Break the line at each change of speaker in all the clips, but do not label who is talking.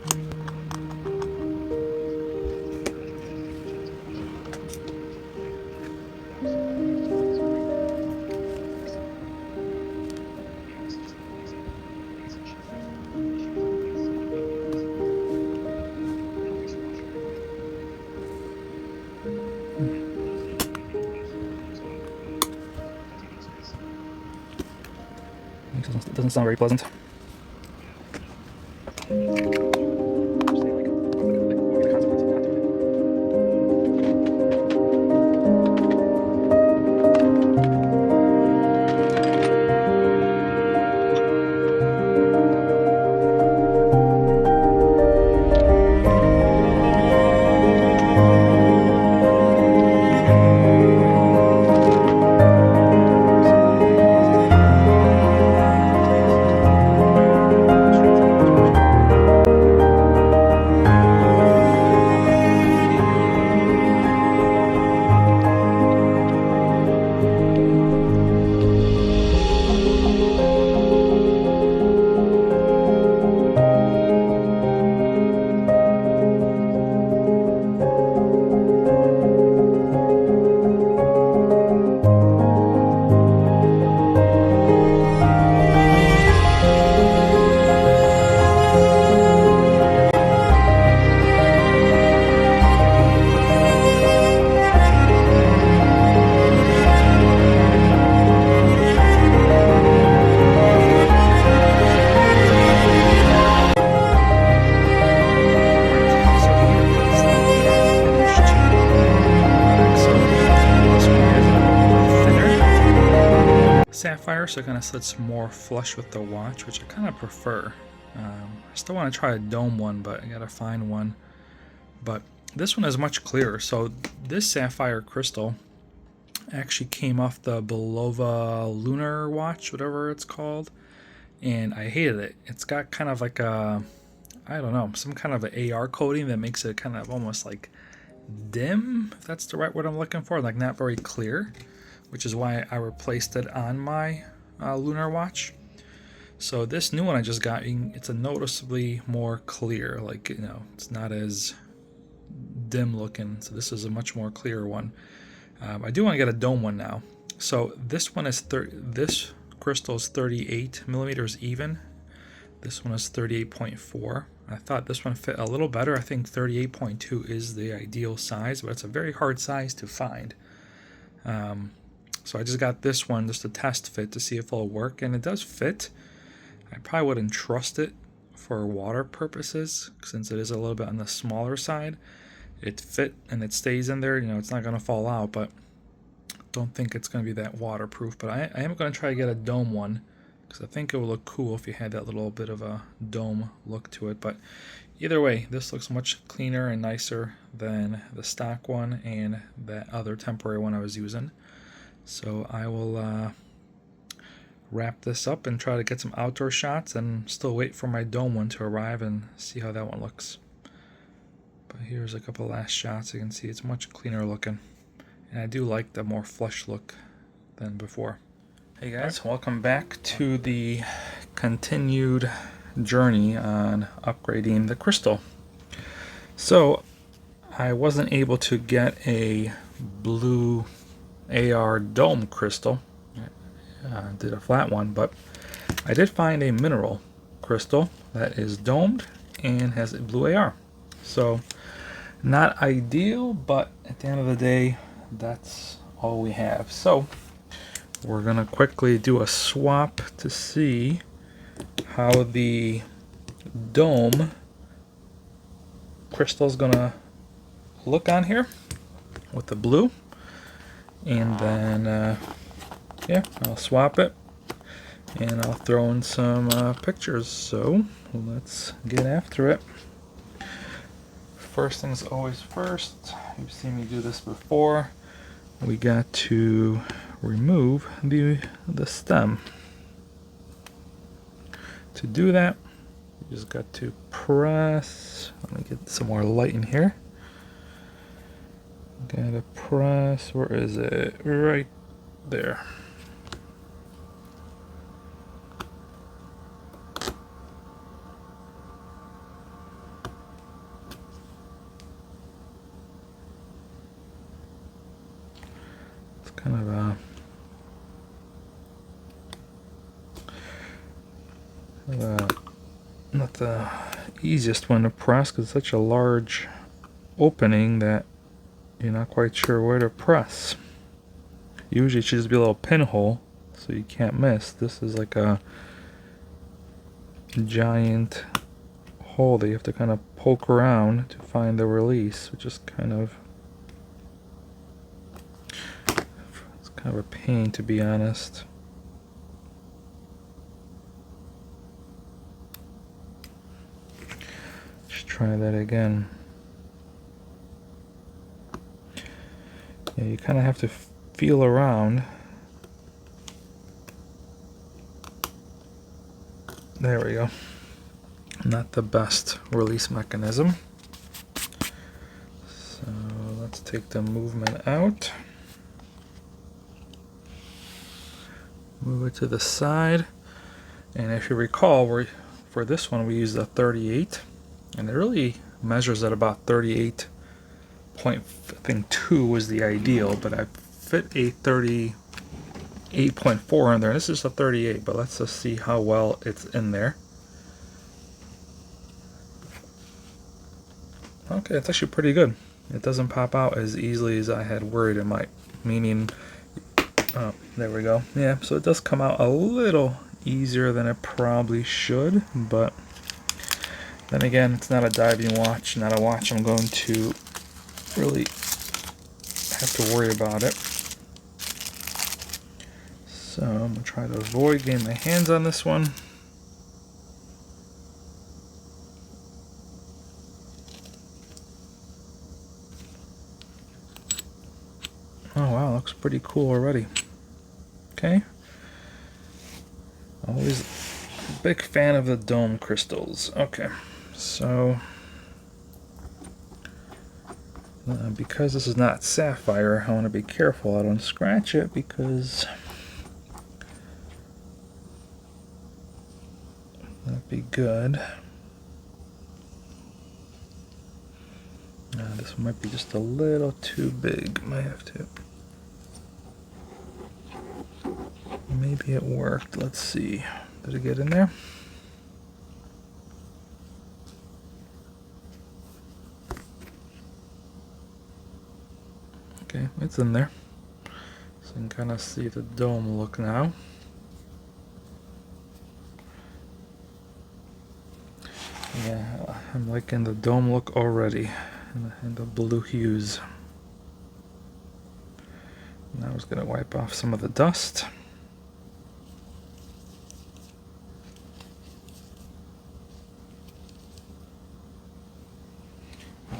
It doesn't sound very pleasant. Sapphire, so it kind of sits more flush with the watch, which I kind of prefer. I still want to try a dome one, but I gotta find one. But this one is much clearer. So this sapphire crystal actually came off the Belova lunar watch, whatever it's called, and I hated it. It's got kind of like a, I don't know, some kind of an AR coating that makes it kind of almost like dim, if that's the right word I'm looking for, like not very clear, which is why I replaced it on my lunar watch. So this new one I just got, it's a noticeably more clear, like, you know, it's not as dim looking. So this is a much more clear one. I do want to get a dome one now. So this one is this crystal is 38 millimeters even. This one is 38.4. I thought this one fit a little better. I think 38.2 is the ideal size, but it's a very hard size to find. So I just got this one just to test fit to see if it'll work, and it does fit. I probably wouldn't trust it for water purposes since it is a little bit on the smaller side. It fit and it stays in there, you know, it's not going to fall out, but don't think it's going to be that waterproof. But I am going to try to get a dome one because I think it would look cool if you had that little bit of a dome look to it. But either way, this looks much cleaner and nicer than the stock one and that other temporary one I was using. So I will wrap this up and try to get some outdoor shots and still wait for my dome one to arrive and see how that one looks. But here's a couple last shots. You can see it's much cleaner looking, and I do like the more flush look than before. Hey guys, welcome back to the continued journey on upgrading the crystal. So I wasn't able to get a blue AR dome crystal. Did a flat one, but I did find a mineral crystal that is domed and has a blue AR. So not ideal, but at the end of the day, that's all we have. So we're gonna quickly do a swap to see how the dome crystal is gonna look on here with the blue, and then yeah, I'll swap it and I'll throw in some pictures. So let's get after it. First things always first. You've seen me do this before. We got to remove the stem. To do that, you just got to press. Let me get some more light in here. Gotta press. Where is it? Right there. kind of not the easiest one to press because it's such a large opening that you're not quite sure where to press. Usually it should just be a little pinhole so you can't miss. This is like a giant hole that you have to kind of poke around to find the release, which is kind of a pain, to be honest. Let's try that again. Yeah, you kind of have to feel around. There we go. Not the best release mechanism. So let's take the movement out. Move it to the side. And if you recall, for this one we used a 38. And it really measures at about 38.2 was the ideal, but I fit a 38.4 in there. This is a 38, but let's just see how well it's in there. Okay, it's actually pretty good. It doesn't pop out as easily as I had worried it might. Meaning, oh, there we go. Yeah, so it does come out a little easier than it probably should, but then again, it's not a diving watch, not a watch I'm going to really have to worry about it. So I'm going to try to avoid getting my hands on this one. Oh wow, looks pretty cool already. Okay. Always a big fan of the dome crystals. Okay, so because this is not sapphire, I want to be careful I don't scratch it because that'd be good. This one might be just a little too big. Might have to. Maybe it worked. Let's see. Did it get in there? Okay, it's in there. So you can kind of see the dome look now. Yeah, I'm liking the dome look already, and the blue hues. Now I was going to wipe off some of the dust.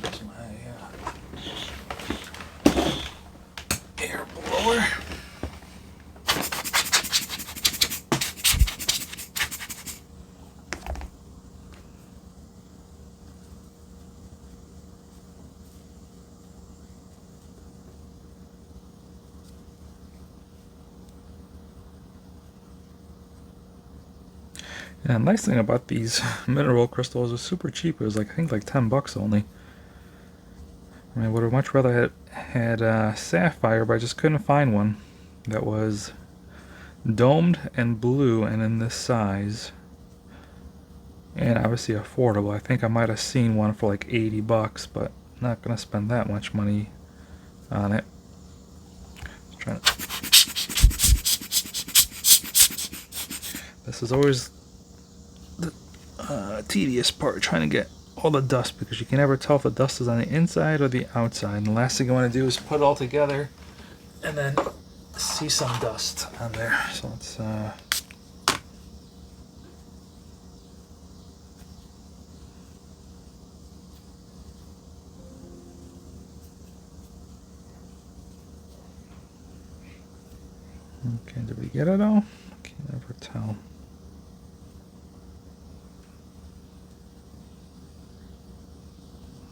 Here's my air blower. Yeah, the nice thing about these mineral crystals is super cheap. It was like, I think like $10 only. I mean, I would have much rather had sapphire, but I just couldn't find one that was domed and blue and in this size. And obviously affordable. I think I might have seen one for like $80, but not gonna spend that much money on it. This is always the tedious part, trying to get all the dust, because you can never tell if the dust is on the inside or the outside. And the last thing you want to do is put it all together and then see some dust on there. So let's okay, did we get it all? I can never tell.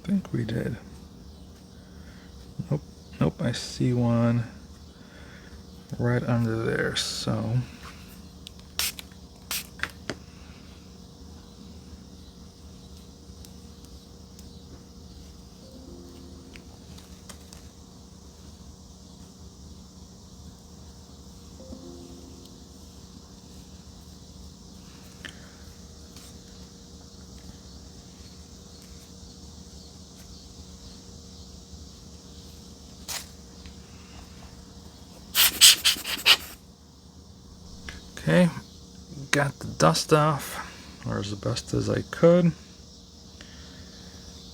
I think we did. Nope, nope, I see one right under there, so got the dust off, or as best as I could.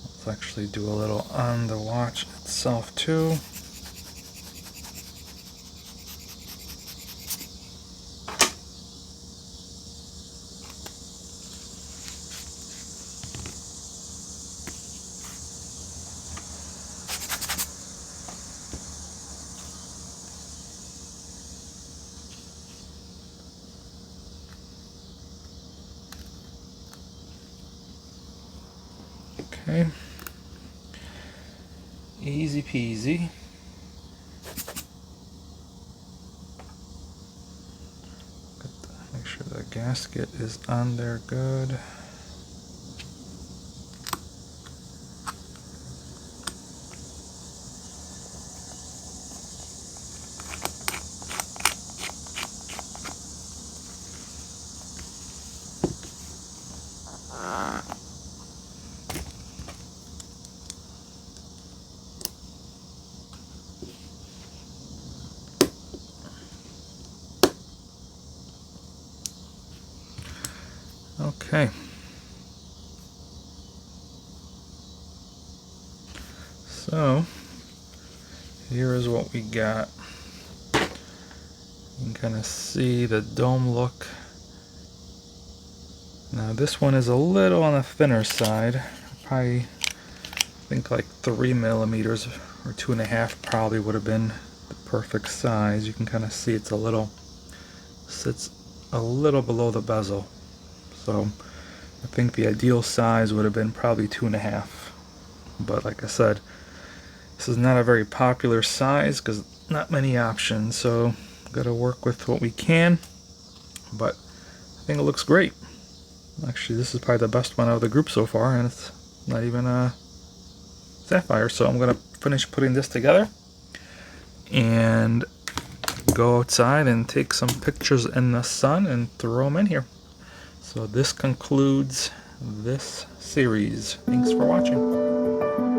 Let's actually do a little on the watch itself too. Okay, easy peasy. Make sure the gasket is on there good. Okay. So, here is what we got. You can kind of see the dome look. Now this one is a little on the thinner side. Probably, I think like 3 millimeters or 2.5 probably would have been the perfect size. You can kind of see it's a little, sits a little below the bezel. So I think the ideal size would have been probably 2.5. But like I said, this is not a very popular size because not many options. So got to work with what we can. But I think it looks great. Actually, this is probably the best one out of the group so far, and it's not even a sapphire. So I'm going to finish putting this together and go outside and take some pictures in the sun and throw them in here. So this concludes this series. Thanks for watching.